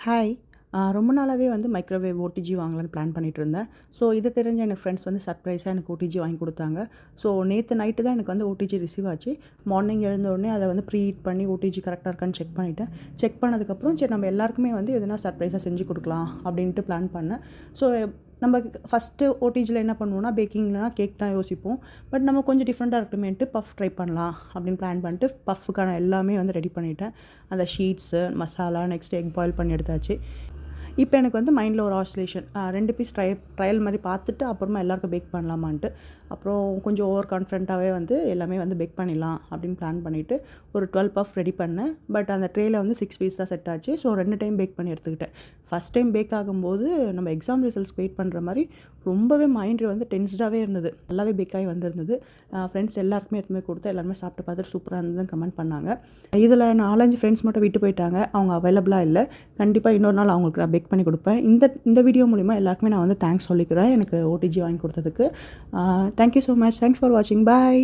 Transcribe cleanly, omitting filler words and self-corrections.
Hi. ரொம்ப நாளாவே வந்து மைக்ரோவேவ் ஓடிஜி வாங்கலான்னு பிளான் பண்ணிட்டுருந்தேன். ஸோ இது தெரிஞ்ச எனக்கு ஃப்ரெண்ட்ஸ் வந்து சர்ப்ரைஸா எனக்கு ஓடிஜி வாங்கி குடுத்தாங்க. ஸோ நேத்து நைட்டு தான் எனக்கு வந்து ஓடிஜி ரிசீவ் ஆச்சு. மார்னிங் எழுந்த உடனே அத வந்து ப்ரீ ஹீட் பண்ணி ஓடிஜி கரெக்ட்டா இருக்கான்னு செக் பண்ணிட்டேன். செக் பண்ணதுக்கப்புறம் சரி நம்ம எல்லாருக்குமே வந்து எதுனா சர்ப்ரைஸா செஞ்சு குடுக்கலாம் அப்படின்ட்டு பிளான் பண்ணேன். ஸோ நம்ம ஃபஸ்ட்டு ஓடிஜில என்ன பண்ணுவோம்னா, பேக்கிங்லனா கேக் தான் யோசிப்போம். பட் நம்ம கொஞ்சம் டிஃப்ரெண்ட்டா இருக்கட்டுமேன்ட்டு பஃப் ட்ரை பண்ணலாம் அப்படின்னு பிளான் பண்ணிட்டு பஃப்ஃபுக்கான எல்லாமே வந்து ரெடி பண்ணிட்டேன். அந்த sheets, masala, next egg boil பண்ணி எடுத்தாச்சு. இப்போ எனக்கு வந்து மைண்டில் ஒரு ஆசிலேஷன் 2 பீஸ் ட்ரையல் மாதிரி பார்த்துட்டு அப்புறமா எல்லாருக்கும் பேக் பண்ணலாமான்ட்டு. அப்புறம் கொஞ்சம் ஓவர் கான்ஃபிடென்ட்டாவே வந்து எல்லாமே வந்து பேக் பண்ணிடலாம் அப்படின்னு பிளான் பண்ணிவிட்டு ஒரு 12 பஃப் ரெடி பண்ணேன். பட் அந்த ட்ரேயில் வந்து 6 பீஸ் தான் செட் ஆச்சு. ஸோ 2 டைம் பேக் பண்ணி எடுத்துக்கிட்டேன். ஃபஸ்ட் டைம் பேக் ஆகும்போது நம்ம எக்ஸாம் ரிசல்ட்ஸ்க்கு வெயிட் பண்ணுற மாதிரி ரொம்பவே மைண்ட் வந்து டென்ஸ்டாகவே இருந்தது. நல்லாவே பேக் ஆகி வந்திருந்தது. ஃப்ரெண்ட்ஸ் எல்லாருக்குமே எடுத்துமே கொடுத்து எல்லாருமே சாப்பிட்டு பார்த்துட்டு சூப்பராக இருந்ததுன்னு கமெண்ட் பண்ணாங்க. இதில் 4, 5 ஃப்ரெண்ட்ஸ் மட்டும் விட்டு போயிட்டாங்க. அவங்க அவைலபிளாக இல்லை. கண்டிப்பாக இன்னொரு நாள் அவங்களுக்கு நான் பேக் பண்ணி கொடுப்பேன். இந்த வீடியோ மூலிமா எல்லாருக்குமே நான் வந்து தேங்க்ஸ் சொல்லிக்கிறேன் எனக்கு ஓடிஜி வாங்கி கொடுத்ததுக்கு. Thank you so much. Thanks for வாட்சிங். பாய்.